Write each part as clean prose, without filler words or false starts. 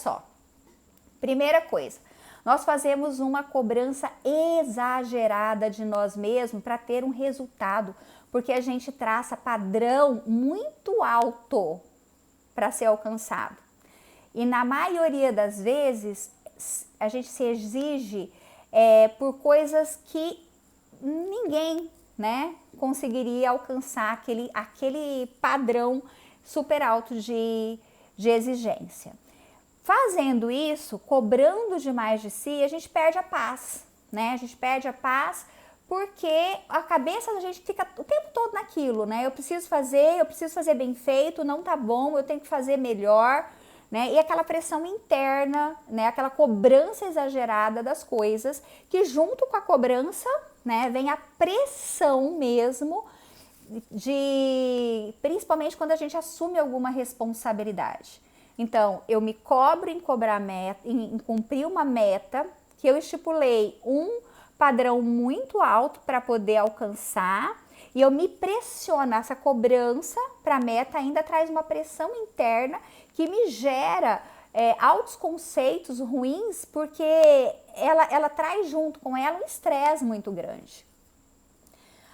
só. Primeira coisa, nós fazemos uma cobrança exagerada de nós mesmos para ter um resultado, porque a gente traça padrão muito alto para ser alcançado. E na maioria das vezes, a gente se exige por coisas que ninguém, né, conseguiria alcançar aquele padrão super alto de exigência. Fazendo isso, cobrando demais de si, a gente perde a paz, né? A gente perde a paz porque a cabeça da gente fica o tempo todo naquilo, né? Eu preciso fazer bem feito, não tá bom, eu tenho que fazer melhor, né? E aquela pressão interna, né? Aquela cobrança exagerada das coisas, que junto com a cobrança, né, vem a pressão mesmo principalmente quando a gente assume alguma responsabilidade. Então, eu me cobro em cumprir uma meta que eu estipulei um padrão muito alto para poder alcançar, e eu me pressiono. Essa cobrança para a meta ainda traz uma pressão interna que me gera altos conceitos ruins, porque ela traz junto com ela um estresse muito grande.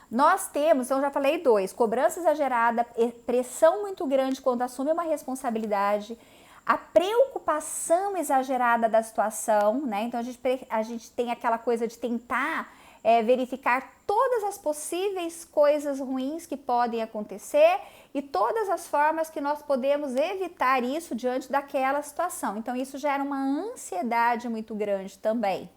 Nós temos, então já falei dois, cobrança exagerada, pressão muito grande quando assume uma responsabilidade, a preocupação exagerada da situação, né? Então a gente tem aquela coisa de tentar verificar todas as possíveis coisas ruins que podem acontecer e todas as formas que nós podemos evitar isso diante daquela situação. Então isso gera uma ansiedade muito grande também,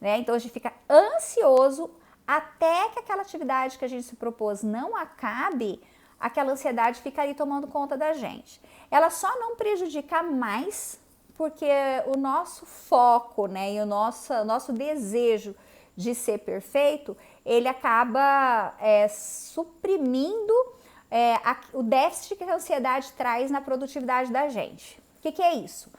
né? Então a gente fica ansioso até que aquela atividade que a gente se propôs não acabe, aquela ansiedade fica ali tomando conta da gente. Ela só não prejudica mais porque o nosso foco, né, e o nosso desejo de ser perfeito, ele acaba suprimindo o déficit que a ansiedade traz na produtividade da gente. O que é isso?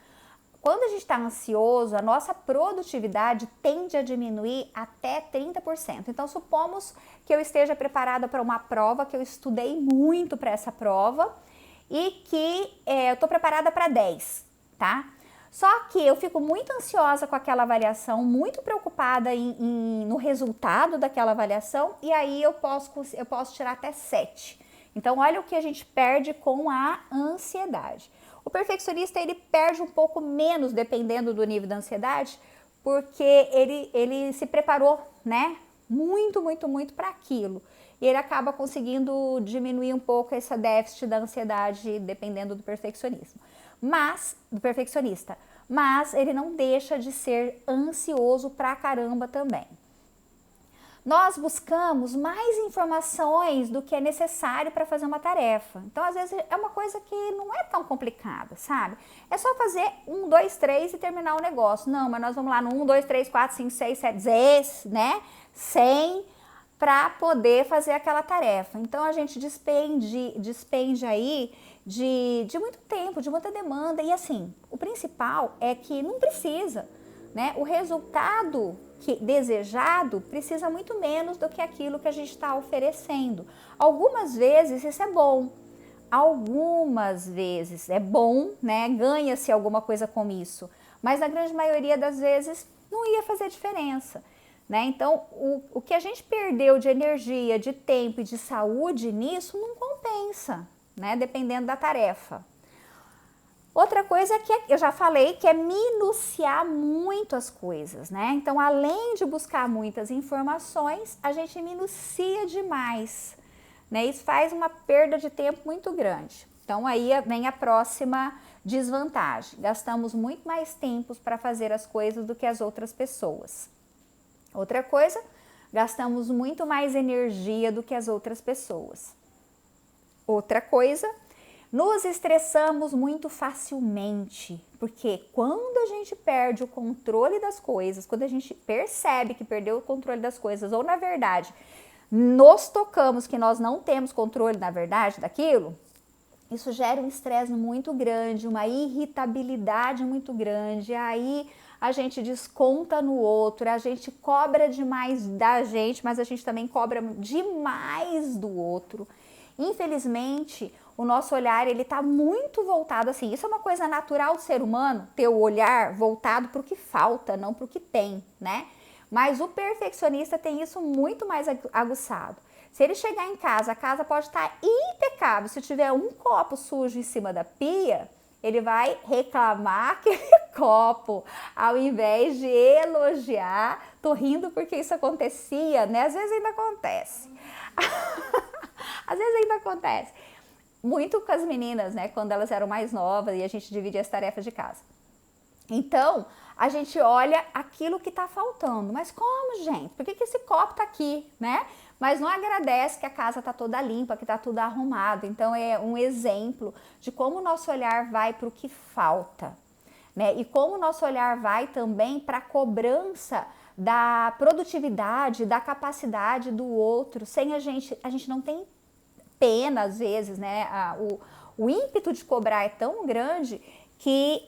Quando a gente está ansioso, a nossa produtividade tende a diminuir até 30%. Então, supomos que eu esteja preparada para uma prova, que eu estudei muito para essa prova e que eu estou preparada para 10, tá? Só que eu fico muito ansiosa com aquela avaliação, muito preocupada no resultado daquela avaliação, e aí eu posso tirar até 7. Então, olha o que a gente perde com a ansiedade. O perfeccionista, ele perde um pouco menos dependendo do nível da ansiedade, porque ele se preparou, né, muito para aquilo. E ele acaba conseguindo diminuir um pouco esse déficit da ansiedade dependendo do perfeccionista. Mas ele não deixa de ser ansioso pra caramba também. Nós buscamos mais informações do que é necessário para fazer uma tarefa. Então, às vezes, é uma coisa que não é tão complicada, sabe? É só fazer 1, 2, 3 e terminar o negócio. Não, mas nós vamos lá no 1, 2, 3, 4, 5, 6, 7, 10, né? 100 para poder fazer aquela tarefa. Então, a gente despende aí de muito tempo, de muita demanda. E assim, o principal é que não precisa, né? O resultado desejado precisa muito menos do que aquilo que a gente está oferecendo. Algumas vezes isso é bom, algumas vezes é bom, né? Ganha-se alguma coisa com isso, mas na grande maioria das vezes não ia fazer diferença, né? Então, o que a gente perdeu de energia, de tempo e de saúde nisso não compensa, né? Dependendo da tarefa. Outra coisa é que eu já falei, que é minuciar muito as coisas, né? Então, além de buscar muitas informações, a gente minucia demais, né? Isso faz uma perda de tempo muito grande. Então, aí vem a próxima desvantagem. Gastamos muito mais tempo para fazer as coisas do que as outras pessoas. Outra coisa, gastamos muito mais energia do que as outras pessoas. Outra coisa, nos estressamos muito facilmente, porque quando a gente perde o controle das coisas, quando a gente percebe que perdeu o controle das coisas, ou na verdade, nos tocamos que nós não temos controle, na verdade, daquilo, isso gera um estresse muito grande, uma irritabilidade muito grande, aí a gente desconta no outro, a gente cobra demais da gente, mas a gente também cobra demais do outro. Infelizmente, o nosso olhar, ele tá muito voltado assim, isso é uma coisa natural do ser humano, ter o olhar voltado para o que falta, não para o que tem, né? Mas o perfeccionista tem isso muito mais aguçado. Se ele chegar em casa, a casa pode estar impecável, se tiver um copo sujo em cima da pia, ele vai reclamar aquele copo, ao invés de elogiar. Tô rindo porque isso acontecia, né? Às vezes ainda acontece. Às vezes ainda acontece. Muito com as meninas, né? Quando elas eram mais novas e a gente dividia as tarefas de casa. Então, a gente olha aquilo que tá faltando. Mas como, gente? Por que esse copo tá aqui, né? Mas não agradece que a casa tá toda limpa, que tá tudo arrumado. Então, é um exemplo de como o nosso olhar vai para o que falta, né? E como o nosso olhar vai também para a cobrança da produtividade, da capacidade do outro. Sem a gente não tem pena, às vezes, né? O ímpeto de cobrar é tão grande que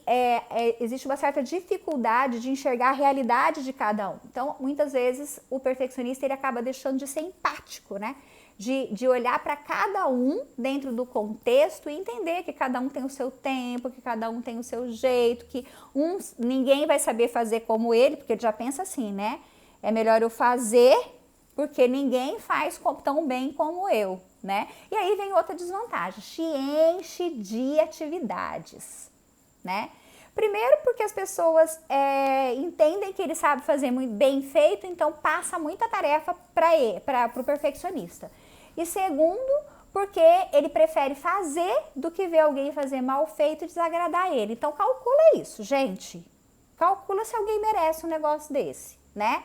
existe uma certa dificuldade de enxergar a realidade de cada um. Então, muitas vezes, o perfeccionista ele acaba deixando de ser empático, né? De olhar para cada um dentro do contexto e entender que cada um tem o seu tempo, que cada um tem o seu jeito, que ninguém vai saber fazer como ele, porque ele já pensa assim, né? É melhor eu fazer porque ninguém faz tão bem como eu, né? E aí vem outra desvantagem, te enche de atividades, né? Primeiro porque as pessoas entendem que ele sabe fazer muito bem feito, então passa muita tarefa para o perfeccionista. E segundo, porque ele prefere fazer do que ver alguém fazer mal feito e desagradar ele. Então calcula isso, gente. Calcula se alguém merece um negócio desse, né?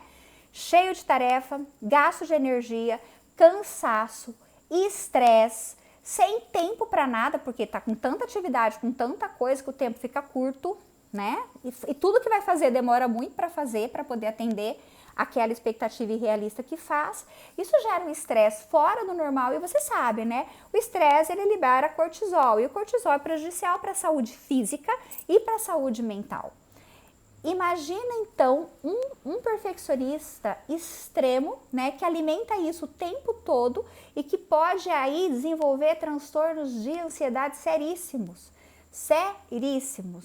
Cheio de tarefa, gasto de energia, cansaço, estresse, sem tempo para nada, porque tá com tanta atividade, com tanta coisa que o tempo fica curto, né? E tudo que vai fazer demora muito para fazer, para poder atender aquela expectativa irrealista que faz. Isso gera um estresse fora do normal e você sabe, né? O estresse, ele libera cortisol e o cortisol é prejudicial para a saúde física e para a saúde mental. Imagina então um perfeccionista extremo, né, que alimenta isso o tempo todo e que pode aí desenvolver transtornos de ansiedade seríssimos,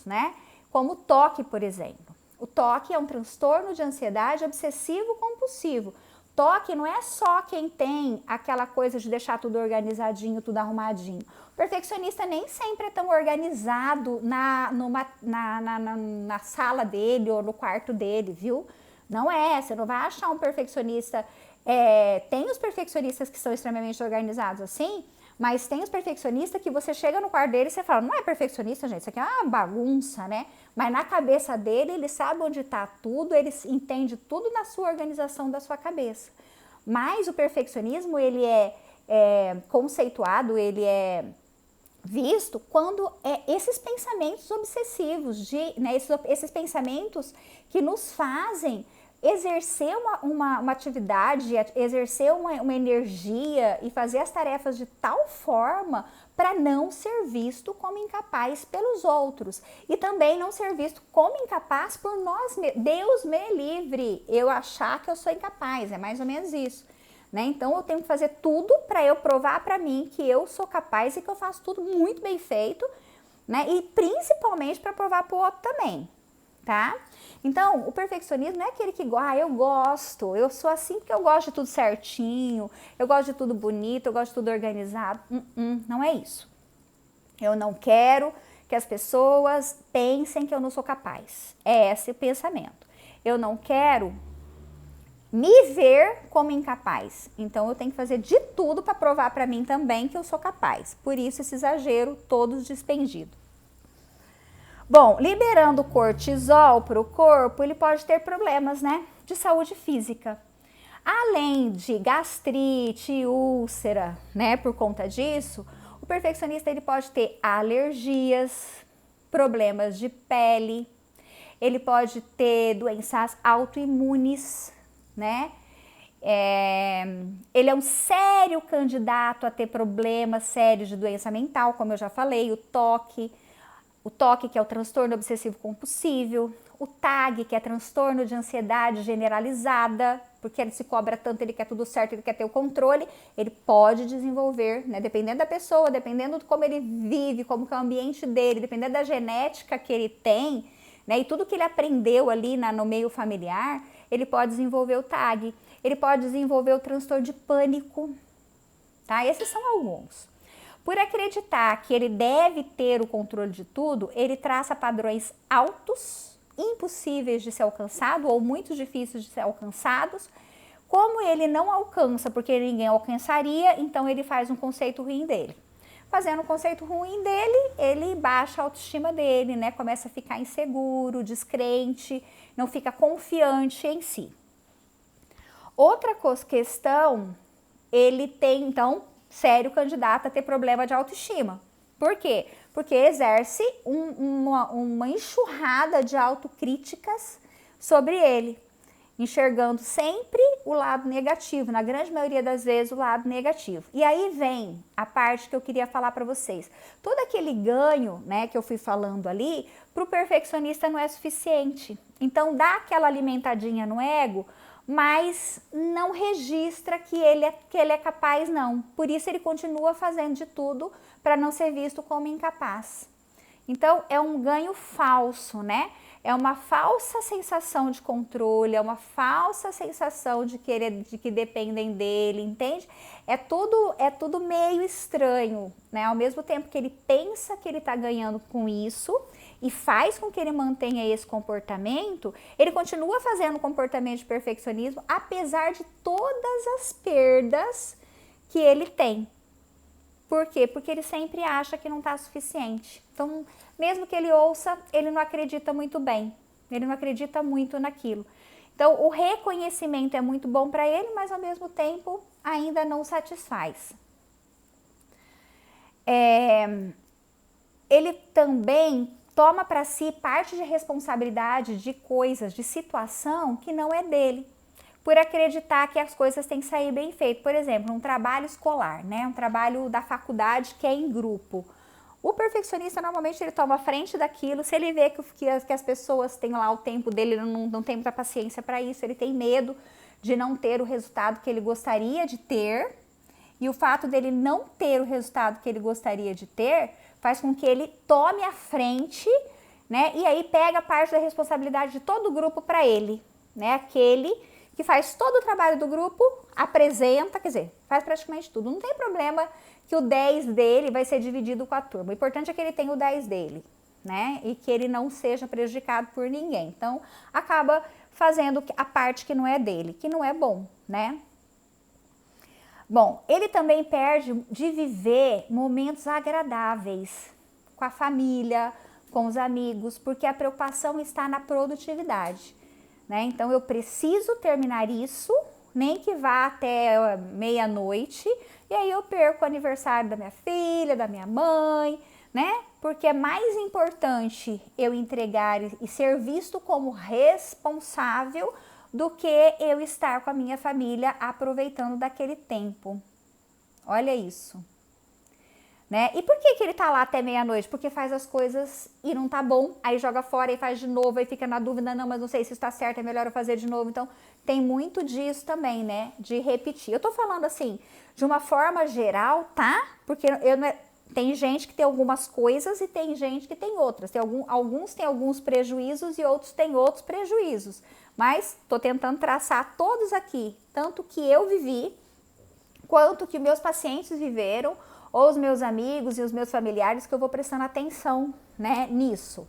né? Como o TOC, por exemplo. O TOC é um transtorno de ansiedade obsessivo-compulsivo. TOC não é só quem tem aquela coisa de deixar tudo organizadinho, tudo arrumadinho. O perfeccionista nem sempre é tão organizado na sala dele ou no quarto dele, viu? Não é, você não vai achar um perfeccionista... tem os perfeccionistas que são extremamente organizados assim, mas tem os perfeccionistas que você chega no quarto dele e você fala, não é perfeccionista, gente, isso aqui é uma bagunça, né? Mas na cabeça dele, ele sabe onde está tudo, ele entende tudo na sua organização da sua cabeça. Mas o perfeccionismo, ele é conceituado, ele é visto quando esses pensamentos obsessivos, né, esses pensamentos que nos fazem exercer uma atividade, exercer uma energia e fazer as tarefas de tal forma para não ser visto como incapaz pelos outros e também não ser visto como incapaz por nós mesmos. Deus me livre eu achar que eu sou incapaz, é mais ou menos isso, né? Então eu tenho que fazer tudo para eu provar para mim que eu sou capaz e que eu faço tudo muito bem feito, né? E principalmente para provar para o outro também, tá? Então, o perfeccionismo não é aquele que eu sou assim porque eu gosto de tudo certinho, eu gosto de tudo bonito, eu gosto de tudo organizado. Não é isso. Eu não quero que as pessoas pensem que eu não sou capaz. É esse o pensamento. Eu não quero me ver como incapaz. Então, eu tenho que fazer de tudo para provar para mim também que eu sou capaz. Por isso, esse exagero todo despendido. Bom, liberando cortisol para o corpo, ele pode ter problemas, né, de saúde física. Além de gastrite, úlcera, né, por conta disso, o perfeccionista ele pode ter alergias, problemas de pele, ele pode ter doenças autoimunes, né? Ele é um sério candidato a ter problemas sérios de doença mental, como eu já falei, o TOC, o TOC, que é o transtorno obsessivo compulsivo, o TAG, que é transtorno de ansiedade generalizada, porque ele se cobra tanto, ele quer tudo certo, ele quer ter o controle, ele pode desenvolver, né, dependendo da pessoa, dependendo de como ele vive, como que é o ambiente dele, dependendo da genética que ele tem, né, e tudo que ele aprendeu ali no meio familiar, ele pode desenvolver o TAG, ele pode desenvolver o transtorno de pânico, tá? Esses são alguns. Por acreditar que ele deve ter o controle de tudo, ele traça padrões altos, impossíveis de ser alcançado ou muito difíceis de ser alcançados. Como ele não alcança porque ninguém alcançaria, então ele faz um conceito ruim dele. Fazendo um conceito ruim dele, ele baixa a autoestima dele, né? Começa a ficar inseguro, descrente, não fica confiante em si. Outra questão, ele tem, então, sério candidato a ter problema de autoestima. Por quê? Porque exerce uma enxurrada de autocríticas sobre ele, enxergando sempre o lado negativo, na grande maioria das vezes o lado negativo. E aí vem a parte que eu queria falar para vocês. Todo aquele ganho, né, que eu fui falando ali, para o perfeccionista não é suficiente. Então dá aquela alimentadinha no ego, mas não registra que ele é capaz, não. Por isso ele continua fazendo de tudo para não ser visto como incapaz. Então é um ganho falso, né? É uma falsa sensação de controle, é uma falsa sensação de que dependem dele, entende? É tudo meio estranho, né? Ao mesmo tempo que ele pensa que ele está ganhando com isso e faz com que ele mantenha esse comportamento, ele continua fazendo comportamento de perfeccionismo, apesar de todas as perdas que ele tem. Por quê? Porque ele sempre acha que não está suficiente. Então, mesmo que ele ouça, ele não acredita muito bem. Ele não acredita muito naquilo. Então, o reconhecimento é muito bom para ele, mas ao mesmo tempo ainda não satisfaz. Ele também toma para si parte de responsabilidade de coisas, de situação que não é dele, por acreditar que as coisas têm que sair bem feitas. Por exemplo, um trabalho escolar, né? Um trabalho da faculdade que é em grupo. O perfeccionista, normalmente, ele toma frente daquilo. Se ele vê que as pessoas têm lá o tempo dele, ele não tem muita paciência para isso, ele tem medo de não ter o resultado que ele gostaria de ter. E o fato dele não ter o resultado que ele gostaria de ter faz com que ele tome a frente, né? E aí pega parte da responsabilidade de todo o grupo para ele, né? Aquele que faz todo o trabalho do grupo, apresenta, quer dizer, faz praticamente tudo. Não tem problema que o 10 dele vai ser dividido com a turma. O importante é que ele tenha o 10 dele, né? E que ele não seja prejudicado por ninguém. Então, acaba fazendo a parte que não é dele, que não é bom, né? Bom, ele também perde de viver momentos agradáveis com a família, com os amigos, porque a preocupação está na produtividade, né? Então, eu preciso terminar isso, nem que vá até meia-noite, e aí eu perco o aniversário da minha filha, da minha mãe, né? Porque é mais importante eu entregar e ser visto como responsável do que eu estar com a minha família aproveitando daquele tempo. Olha isso. Né? E por que ele tá lá até meia-noite? Porque faz as coisas e não tá bom, aí joga fora e faz de novo, aí fica na dúvida, não, mas não sei se está certo, é melhor eu fazer de novo. Então, tem muito disso também, né? De repetir. Eu tô falando assim, de uma forma geral, tá? Porque tem gente que tem algumas coisas e tem gente que tem outras. Alguns têm alguns prejuízos e outros têm outros prejuízos. Mas tô tentando traçar todos aqui, tanto que eu vivi, quanto que meus pacientes viveram, ou os meus amigos e os meus familiares, que eu vou prestando atenção, né, nisso.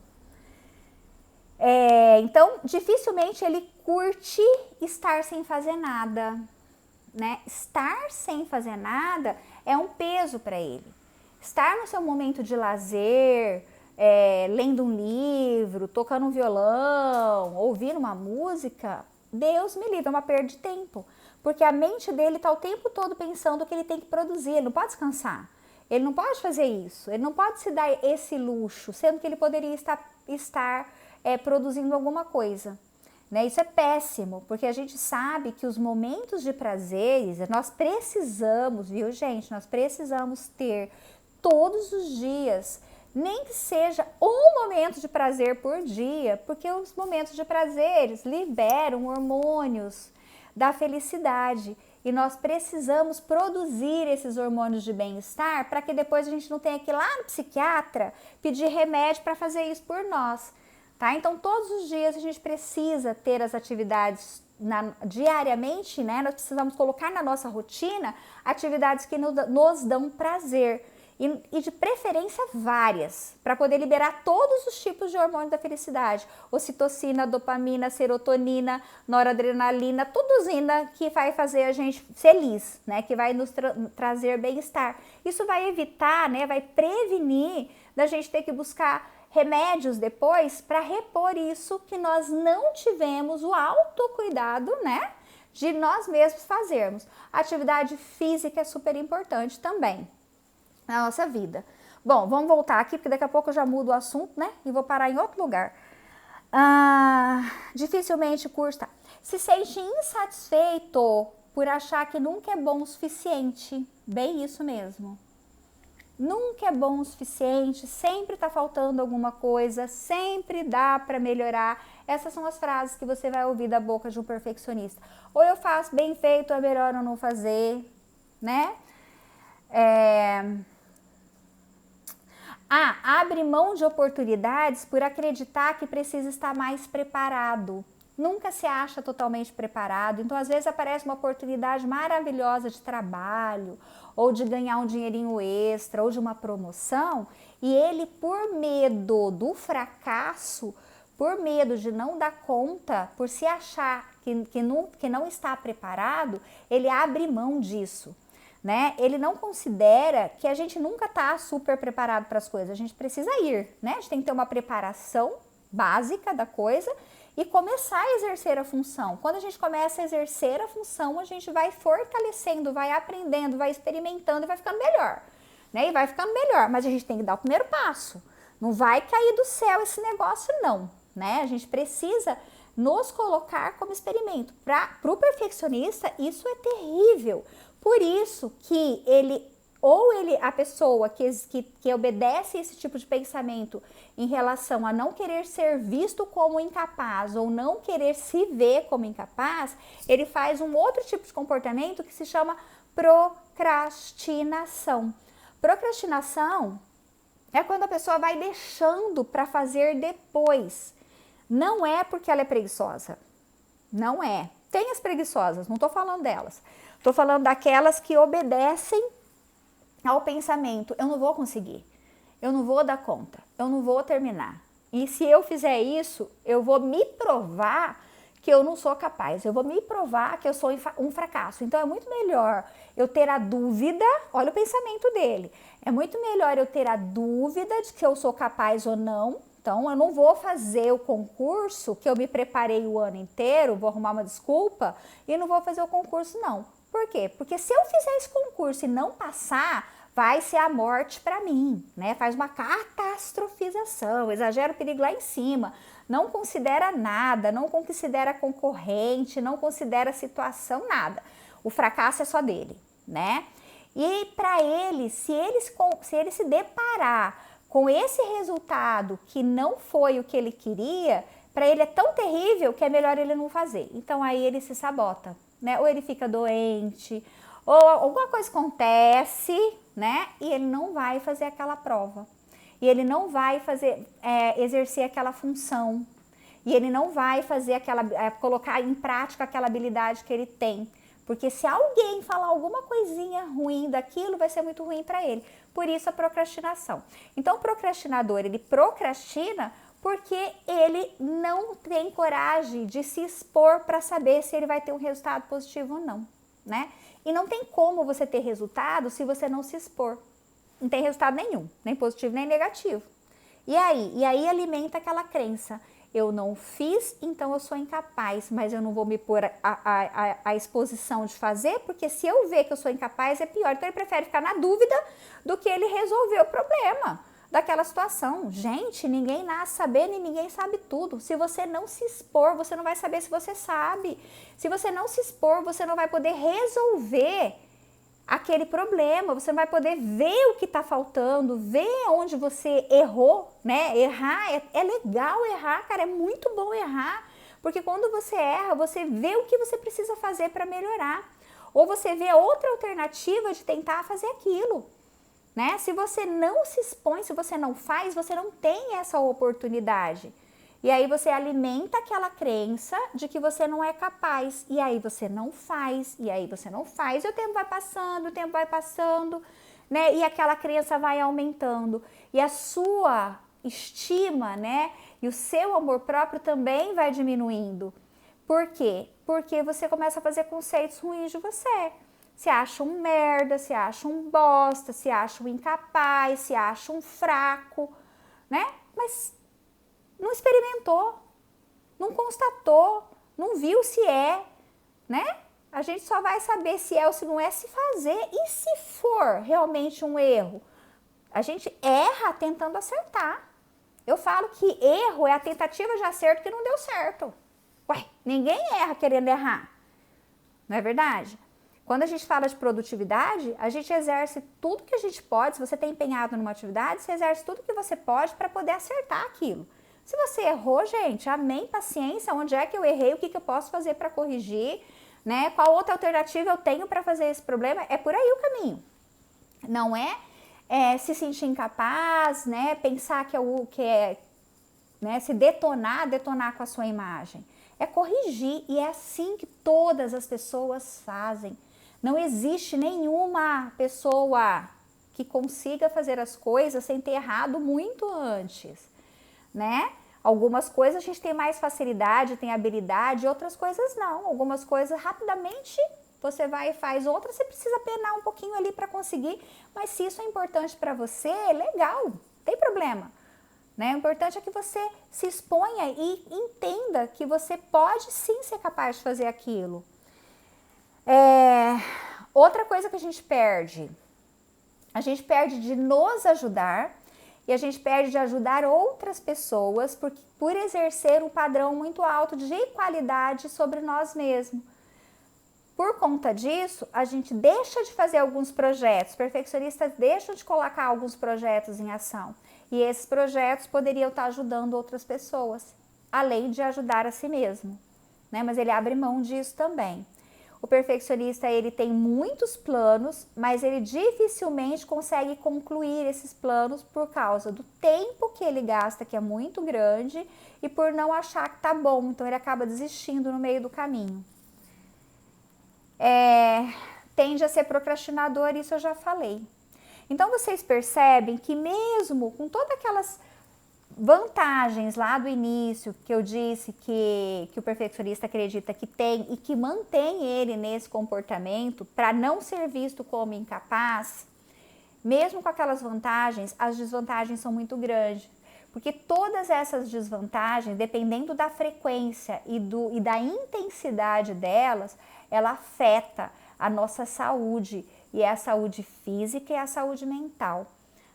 Então, dificilmente ele curte estar sem fazer nada, né? Estar sem fazer nada é um peso para ele. Estar no seu momento de lazer, lendo um livro, tocando um violão, ouvindo uma música, Deus me livre, é uma perda de tempo. Porque a mente dele está o tempo todo pensando que ele tem que produzir, ele não pode descansar. Ele não pode fazer isso, ele não pode se dar esse luxo, sendo que ele poderia estar produzindo alguma coisa. Né? Isso é péssimo, porque a gente sabe que os momentos de prazeres, nós precisamos, viu gente? Nós precisamos ter todos os dias Nem que seja um momento de prazer por dia, porque os momentos de prazeres liberam hormônios da felicidade. E nós precisamos produzir esses hormônios de bem-estar para que depois a gente não tenha que ir lá no psiquiatra pedir remédio para fazer isso por nós. Tá? Então, todos os dias a gente precisa ter as atividades diariamente, né? Nós precisamos colocar na nossa rotina atividades que nos dão prazer. E de preferência várias, para poder liberar todos os tipos de hormônios da felicidade. Ocitocina, dopamina, serotonina, noradrenalina, tudo que vai fazer a gente feliz, né? Que vai nos trazer bem-estar. Isso vai evitar, né? Vai prevenir da gente ter que buscar remédios depois para repor isso que nós não tivemos o autocuidado, né? De nós mesmos fazermos. A atividade física é super importante também na nossa vida. Bom, vamos voltar aqui, porque daqui a pouco eu já mudo o assunto, né? E vou parar em outro lugar. Dificilmente curta. Se sente insatisfeito por achar que nunca é bom o suficiente. Bem isso mesmo. Nunca é bom o suficiente, sempre tá faltando alguma coisa, sempre dá para melhorar. Essas são as frases que você vai ouvir da boca de um perfeccionista. Ou eu faço bem feito, é melhor eu não fazer, né? Abre mão de oportunidades por acreditar que precisa estar mais preparado. Nunca se acha totalmente preparado, então às vezes aparece uma oportunidade maravilhosa de trabalho, ou de ganhar um dinheirinho extra, ou de uma promoção, e ele, por medo do fracasso, por medo de não dar conta, por se achar que não está preparado, ele abre mão disso. Né? Ele não considera que a gente nunca está super preparado para as coisas, a gente precisa ir, né? A gente tem que ter uma preparação básica da coisa e começar a exercer a função. Quando a gente começa a exercer a função, a gente vai fortalecendo, vai aprendendo, vai experimentando e vai ficando melhor, né? E vai ficando melhor, mas a gente tem que dar o primeiro passo. Não vai cair do céu esse negócio não, né? A gente precisa nos colocar como experimento. Para o perfeccionista, isso é terrível. Por isso que a pessoa que obedece esse tipo de pensamento em relação a não querer ser visto como incapaz ou não querer se ver como incapaz, ele faz um outro tipo de comportamento que se chama procrastinação. Procrastinação é quando a pessoa vai deixando para fazer depois. Não é porque ela é preguiçosa. Não é. Tem as preguiçosas, não estou falando delas. Estou falando daquelas que obedecem ao pensamento, eu não vou conseguir, eu não vou dar conta, eu não vou terminar. E se eu fizer isso, eu vou me provar que eu não sou capaz, eu vou me provar que eu sou um fracasso. Então é muito melhor eu ter a dúvida, olha o pensamento dele, é muito melhor eu ter a dúvida de que eu sou capaz ou não. Então eu não vou fazer o concurso que eu me preparei o ano inteiro, vou arrumar uma desculpa e não vou fazer o concurso não. Por quê? Porque se eu fizer esse concurso e não passar, vai ser a morte para mim, né? Faz uma catastrofização, exagera o perigo lá em cima, não considera nada, não considera concorrente, não considera a situação, nada. O fracasso é só dele, né? E para ele, se ele se deparar com esse resultado que não foi o que ele queria, para ele é tão terrível que é melhor ele não fazer. Então aí ele se sabota, né? Ou ele fica doente, ou alguma coisa acontece, né? E ele não vai fazer aquela prova. E ele não vai exercer aquela função. E ele não vai fazer colocar em prática aquela habilidade que ele tem. Porque se alguém falar alguma coisinha ruim daquilo, vai ser muito ruim para ele. Por isso a procrastinação. Então o procrastinador, ele procrastina porque ele não tem coragem de se expor para saber se ele vai ter um resultado positivo ou não, né? E não tem como você ter resultado se você não se expor. Não tem resultado nenhum, nem positivo nem negativo. E aí alimenta aquela crença. Eu não fiz, então eu sou incapaz, mas eu não vou me pôr à exposição de fazer, porque se eu ver que eu sou incapaz é pior. Então ele prefere ficar na dúvida do que ele resolver o problema daquela situação. Gente, ninguém nasce sabendo e ninguém sabe tudo. Se você não se expor, você não vai saber se você sabe. Se você não se expor, você não vai poder resolver aquele problema, você não vai poder ver o que está faltando, ver onde você errou, né? Errar, é legal errar, cara, é muito bom errar, porque quando você erra, você vê o que você precisa fazer para melhorar, ou você vê outra alternativa de tentar fazer aquilo, né? Se você não se expõe, se você não faz, você não tem essa oportunidade. E aí você alimenta aquela crença de que você não é capaz, e aí você não faz, e aí você não faz, e o tempo vai passando, né? E aquela crença vai aumentando, e a sua estima, né? E o seu amor próprio também vai diminuindo. Por quê? Porque você começa a fazer conceitos ruins de você. Se acha um merda, se acha um bosta, se acha um incapaz, se acha um fraco, né? Mas não experimentou, não constatou, não viu se é, né? A gente só vai saber se é ou se não é se fazer. E se for realmente um erro? A gente erra tentando acertar. Eu falo que erro é a tentativa de acerto que não deu certo. Ué, ninguém erra querendo errar, não é verdade? Quando a gente fala de produtividade, a gente exerce tudo que a gente pode. Se você está empenhado numa atividade, você exerce tudo que você pode para poder acertar aquilo. Se você errou, gente, amém, paciência, onde é que eu errei, o que eu posso fazer para corrigir, né? Qual outra alternativa eu tenho para fazer esse problema? É por aí o caminho. Não é se sentir incapaz, né? Pensar né? Se detonar com a sua imagem. É corrigir, e é assim que todas as pessoas fazem. Não existe nenhuma pessoa que consiga fazer as coisas sem ter errado muito antes, né? Algumas coisas a gente tem mais facilidade, tem habilidade, outras coisas não. Algumas coisas rapidamente você vai e faz, outras você precisa penar um pouquinho ali para conseguir, mas se isso é importante para você, legal, não tem problema, né? O importante é que você se exponha e entenda que você pode sim ser capaz de fazer aquilo. Outra coisa que a gente perde de nos ajudar, e a gente perde de ajudar outras pessoas por exercer um padrão muito alto de qualidade sobre nós mesmos. Por conta disso, a gente deixa de fazer alguns projetos, perfeccionistas deixam de colocar alguns projetos em ação. E esses projetos poderiam estar ajudando outras pessoas, além de ajudar a si mesmo, né? Mas ele abre mão disso também. O perfeccionista, ele tem muitos planos, mas ele dificilmente consegue concluir esses planos por causa do tempo que ele gasta, que é muito grande, e por não achar que tá bom, então ele acaba desistindo no meio do caminho. Tende a ser procrastinador, isso eu já falei. Então vocês percebem que mesmo com todas aquelas vantagens lá do início que eu disse que o perfeccionista acredita que tem e que mantém ele nesse comportamento para não ser visto como incapaz, mesmo com aquelas vantagens, as desvantagens são muito grandes. Porque todas essas desvantagens, dependendo da frequência e da intensidade delas, ela afeta a nossa saúde, e é a saúde física e a saúde mental,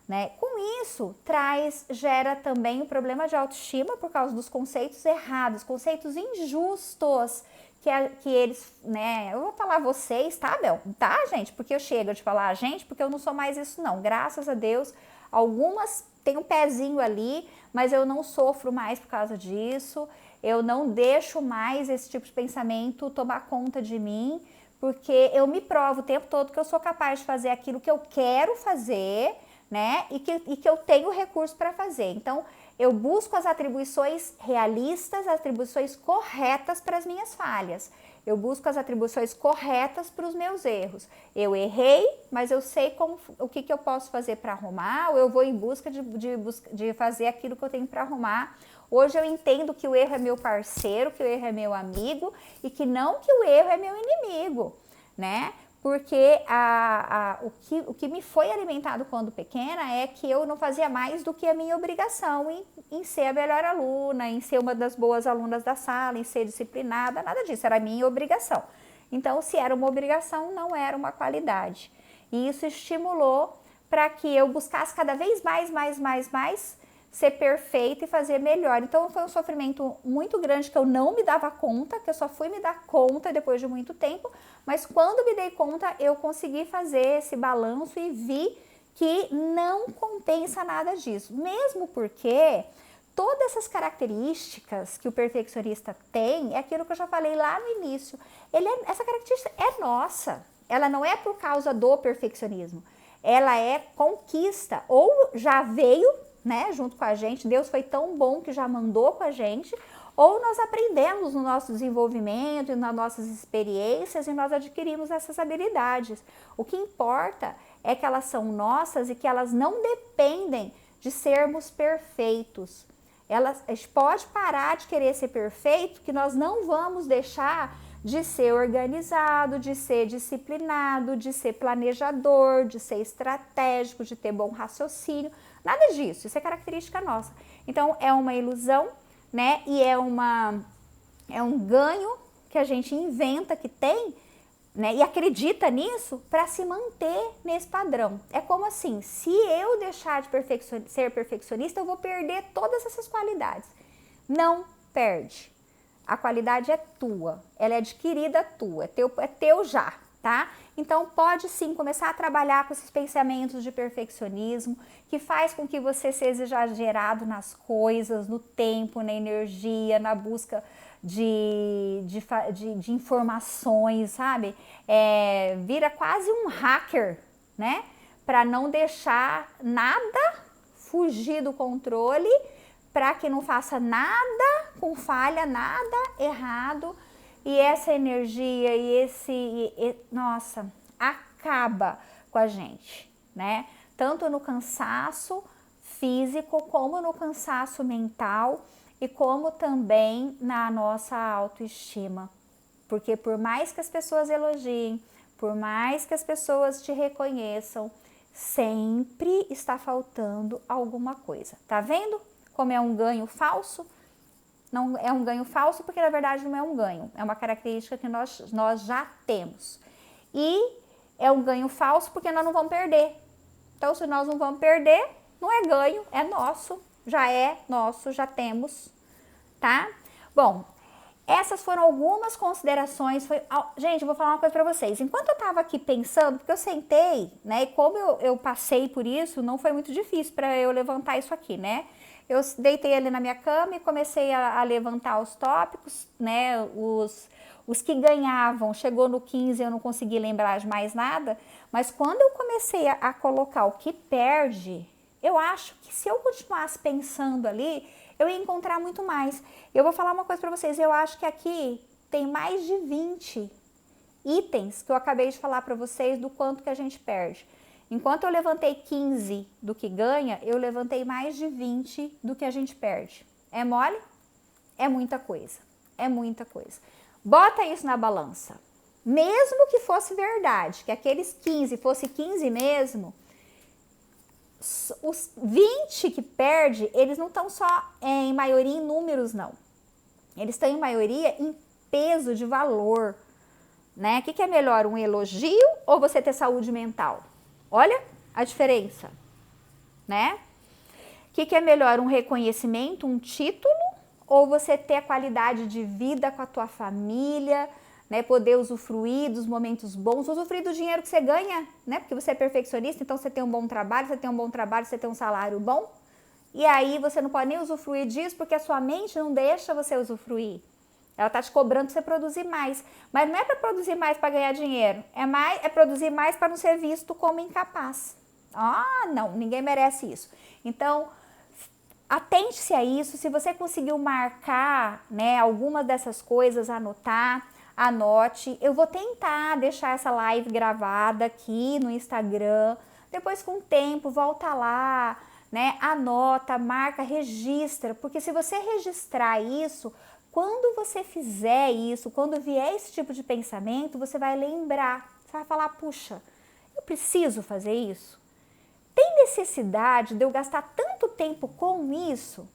né? Com isso, gera também o problema de autoestima por causa dos conceitos errados, conceitos injustos que eles, né? Eu vou falar vocês, tá, Bel? Tá, gente? Porque eu chego de falar gente, porque eu não sou mais isso, não. Graças a Deus, algumas têm um pezinho ali, mas eu não sofro mais por causa disso. Eu não deixo mais esse tipo de pensamento tomar conta de mim, porque eu me provo o tempo todo que eu sou capaz de fazer aquilo que eu quero fazer, né? E que eu tenho recurso para fazer. Então, eu busco as atribuições realistas, as atribuições corretas para as minhas falhas. Eu busco as atribuições corretas para os meus erros. Eu errei, mas eu sei o que eu posso fazer para arrumar, ou eu vou em busca de fazer aquilo que eu tenho para arrumar. Hoje eu entendo que o erro é meu parceiro, que o erro é meu amigo e que não que o erro é meu inimigo, né? Porque o que me foi alimentado quando pequena é que eu não fazia mais do que a minha obrigação em ser a melhor aluna, em ser uma das boas alunas da sala, em ser disciplinada, nada disso, era a minha obrigação. Então, se era uma obrigação, não era uma qualidade. E isso estimulou para que eu buscasse cada vez mais ser perfeita e fazer melhor. Então foi um sofrimento muito grande que eu não me dava conta, que eu só fui me dar conta depois de muito tempo, mas quando me dei conta eu consegui fazer esse balanço e vi que não compensa nada disso, mesmo porque todas essas características que o perfeccionista tem, é aquilo que eu já falei lá no início, essa característica é nossa, ela não é por causa do perfeccionismo, ela é conquista, ou já veio, né, junto com a gente, Deus foi tão bom que já mandou com a gente, ou nós aprendemos no nosso desenvolvimento e nas nossas experiências e nós adquirimos essas habilidades. O que importa é que elas são nossas e que elas não dependem de sermos perfeitos. A gente pode parar de querer ser perfeito, que nós não vamos deixar de ser organizado, de ser disciplinado, de ser planejador, de ser estratégico, de ter bom raciocínio. Nada disso, isso é característica nossa. Então, é uma ilusão, né? E é um ganho que a gente inventa que tem, né? E acredita nisso para se manter nesse padrão. É como assim, se eu deixar de ser perfeccionista, eu vou perder todas essas qualidades. Não perde. A qualidade é tua, ela é adquirida tua, é teu já, tá? Então pode sim começar a trabalhar com esses pensamentos de perfeccionismo, que faz com que você seja exagerado nas coisas, no tempo, na energia, na busca de informações, sabe? Vira quase um hacker, né? Para não deixar nada fugir do controle, para que não faça nada com falha, nada errado, e essa energia nossa, acaba com a gente, né? Tanto no cansaço físico, como no cansaço mental, e como também na nossa autoestima. Porque por mais que as pessoas elogiem, por mais que as pessoas te reconheçam, sempre está faltando alguma coisa. Tá vendo como é um ganho falso? Não é um ganho falso porque na verdade não é um ganho, é uma característica que nós já temos. E é um ganho falso porque nós não vamos perder. Então, se nós não vamos perder, não é ganho, é nosso, já temos, tá? Bom, essas foram algumas considerações. Gente, eu vou falar uma coisa pra vocês. Enquanto eu tava aqui pensando, porque eu sentei, né, e como eu passei por isso, não foi muito difícil para eu levantar isso aqui, né? Eu deitei ali na minha cama e comecei a levantar os tópicos, né, os que ganhavam, chegou no 15, eu não consegui lembrar de mais nada, mas quando eu comecei a colocar o que perde, eu acho que se eu continuasse pensando ali, eu ia encontrar muito mais. Eu vou falar uma coisa para vocês, eu acho que aqui tem mais de 20 itens que eu acabei de falar para vocês do quanto que a gente perde. Enquanto eu levantei 15 do que ganha, eu levantei mais de 20 do que a gente perde. É mole? É muita coisa, é muita coisa. Bota isso na balança. Mesmo que fosse verdade, que aqueles 15 fosse 15 mesmo, os 20 que perde, eles não estão só em maioria em números, não. Eles estão em maioria em peso de valor, né? O que é melhor, um elogio ou você ter saúde mental? Olha a diferença, né? O que é melhor, um reconhecimento, um título, ou você ter a qualidade de vida com a tua família, né? Poder usufruir dos momentos bons, usufruir do dinheiro que você ganha, né? Porque você é perfeccionista, então você tem um bom trabalho, você tem um salário bom, e aí você não pode nem usufruir disso porque a sua mente não deixa você usufruir. Ela tá te cobrando pra você produzir mais. Mas não é para produzir mais para ganhar dinheiro. É produzir mais para não ser visto como incapaz. Ah, não, ninguém merece isso. Então, atente-se a isso. Se você conseguiu marcar, né, algumas dessas coisas, anote. Eu vou tentar deixar essa live gravada aqui no Instagram. Depois, com o tempo, volta lá, né, anota, marca, registra. Porque se você registrar isso, quando você fizer isso, quando vier esse tipo de pensamento, você vai lembrar, você vai falar, puxa, eu preciso fazer isso? Tem necessidade de eu gastar tanto tempo com isso?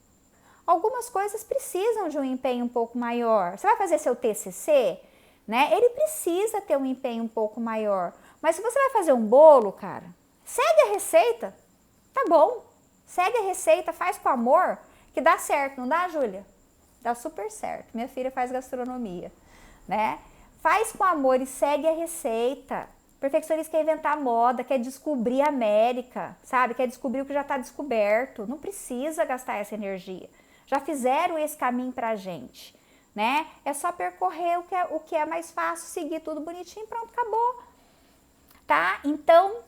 Algumas coisas precisam de um empenho um pouco maior. Você vai fazer seu TCC, né? Ele precisa ter um empenho um pouco maior. Mas se você vai fazer um bolo, cara, segue a receita, tá bom. Segue a receita, faz com amor, que dá certo, não dá, Júlia? Dá super certo. Minha filha faz gastronomia, né? Faz com amor e segue a receita. Perfeccionista quer inventar moda, quer descobrir a América, sabe? Quer descobrir o que já está descoberto. Não precisa gastar essa energia. Já fizeram esse caminho pra gente, né? É só percorrer o que é mais fácil, seguir tudo bonitinho, pronto, acabou. Tá? Então,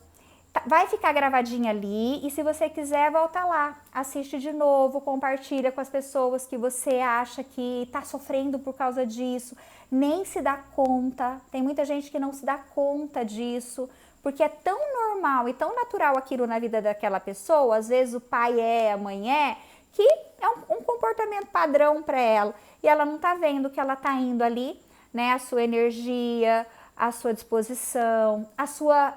vai ficar gravadinho ali e se você quiser, volta lá, assiste de novo, compartilha com as pessoas que você acha que tá sofrendo por causa disso, nem se dá conta, tem muita gente que não se dá conta disso, porque é tão normal e tão natural aquilo na vida daquela pessoa, às vezes o pai a mãe que é um comportamento padrão para ela e ela não tá vendo que ela tá indo ali, né, a sua energia, a sua disposição, a sua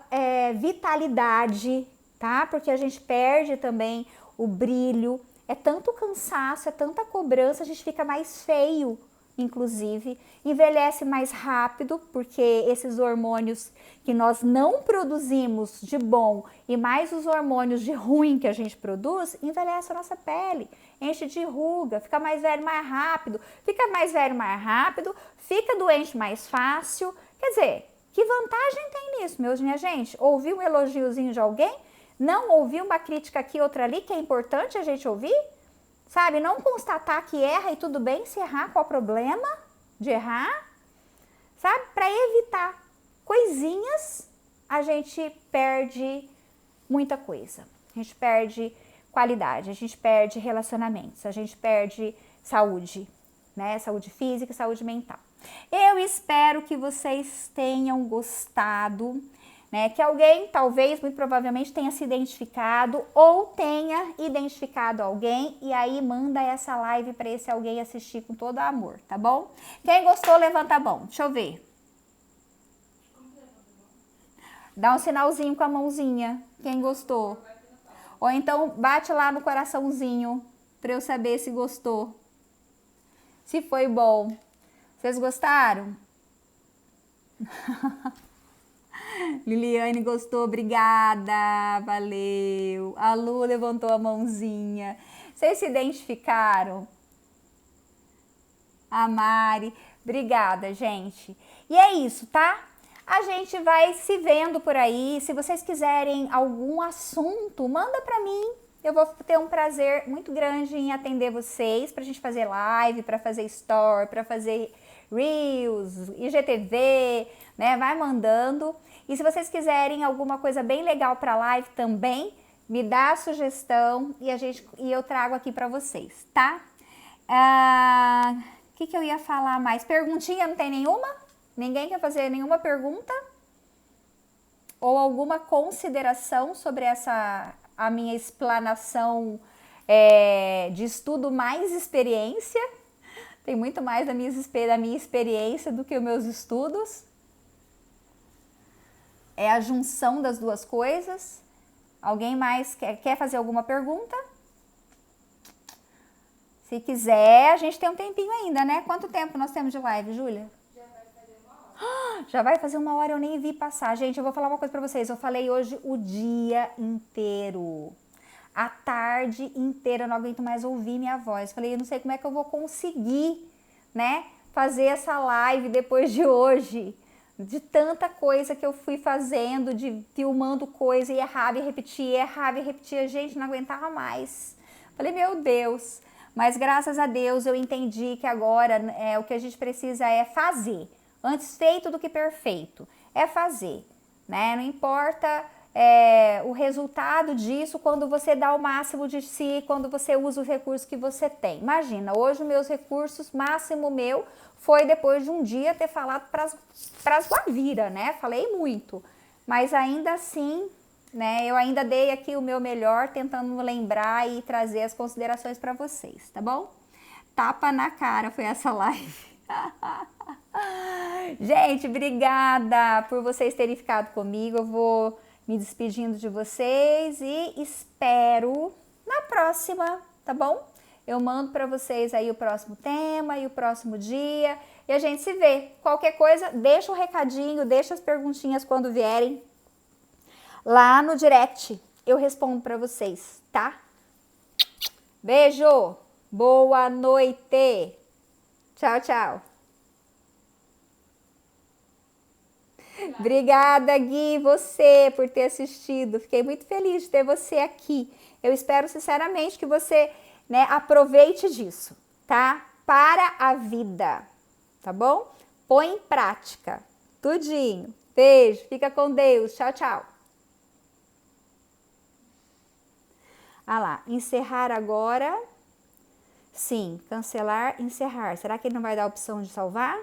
vitalidade, tá? Porque a gente perde também o brilho, é tanto cansaço, é tanta cobrança, a gente fica mais feio, inclusive, envelhece mais rápido, porque esses hormônios que nós não produzimos de bom e mais os hormônios de ruim que a gente produz, envelhece a nossa pele, enche de ruga, fica mais velho mais rápido, fica doente mais fácil. Quer dizer, que vantagem tem nisso, minha gente? Ouvir um elogiozinho de alguém? Não ouvir uma crítica aqui, outra ali, que é importante a gente ouvir? Sabe? Não constatar que erra e tudo bem se errar, qual o problema de errar? Sabe? Para evitar coisinhas, a gente perde muita coisa. A gente perde qualidade, a gente perde relacionamentos, a gente perde saúde, né? Saúde física e saúde mental. Eu espero que vocês tenham gostado, né? Que alguém, talvez, muito provavelmente, tenha se identificado ou tenha identificado alguém e aí manda essa live para esse alguém assistir com todo amor, tá bom? Quem gostou, levanta a mão. Deixa eu ver. Dá um sinalzinho com a mãozinha. Quem gostou? Ou então bate lá no coraçãozinho para eu saber se gostou. Se foi bom. Vocês gostaram? Liliane gostou, obrigada, valeu. A Lu levantou a mãozinha. Vocês se identificaram? A Mari, obrigada, gente. E é isso, tá? A gente vai se vendo por aí. Se vocês quiserem algum assunto, manda pra mim. Eu vou ter um prazer muito grande em atender vocês, pra gente fazer live, pra fazer story, pra fazer Reels, IGTV, né? Vai mandando. E se vocês quiserem alguma coisa bem legal para live também, me dá a sugestão e eu trago aqui para vocês, tá? O que eu ia falar mais? Perguntinha, não tem nenhuma? Ninguém quer fazer nenhuma pergunta? Ou alguma consideração sobre a minha explanação de estudo mais experiência? Tem muito mais da minha experiência do que os meus estudos. É a junção das duas coisas. Alguém mais quer fazer alguma pergunta? Se quiser, a gente tem um tempinho ainda, né? Quanto tempo nós temos de live, Júlia? Já vai fazer 1 hora, eu nem vi passar. Gente, eu vou falar uma coisa pra vocês. Eu falei hoje o dia inteiro. A tarde inteira, eu não aguento mais ouvir minha voz. Falei, eu não sei como é que eu vou conseguir, né, fazer essa live depois de hoje. De tanta coisa que eu fui fazendo, de filmando coisa e errava e repetia. Gente, não aguentava mais. Falei, meu Deus. Mas graças a Deus eu entendi que agora o que a gente precisa é fazer. Antes feito do que perfeito. É fazer, né? Não importa o resultado disso quando você dá o máximo de si, quando você usa os recursos que você tem. Imagina, hoje meus recursos, máximo meu, foi depois de um dia ter falado pras Guavira, né? Falei muito, mas ainda assim, né? Eu ainda dei aqui o meu melhor, tentando lembrar e trazer as considerações para vocês, tá bom? Tapa na cara foi essa live. Gente, obrigada por vocês terem ficado comigo. Eu vou me despedindo de vocês e espero na próxima, tá bom? Eu mando para vocês aí o próximo tema e o próximo dia e a gente se vê. Qualquer coisa, deixa um recadinho, deixa as perguntinhas quando vierem lá no direct. Eu respondo para vocês, tá? Beijo. Boa noite. Tchau, tchau. Obrigada, Gui, você por ter assistido. Fiquei muito feliz de ter você aqui. Eu espero sinceramente que você, né, aproveite disso, tá? Para a vida, tá bom? Põe em prática. Tudinho. Beijo, fica com Deus. Tchau, tchau. Ah lá, encerrar agora. Sim, cancelar, encerrar. Será que ele não vai dar a opção de salvar?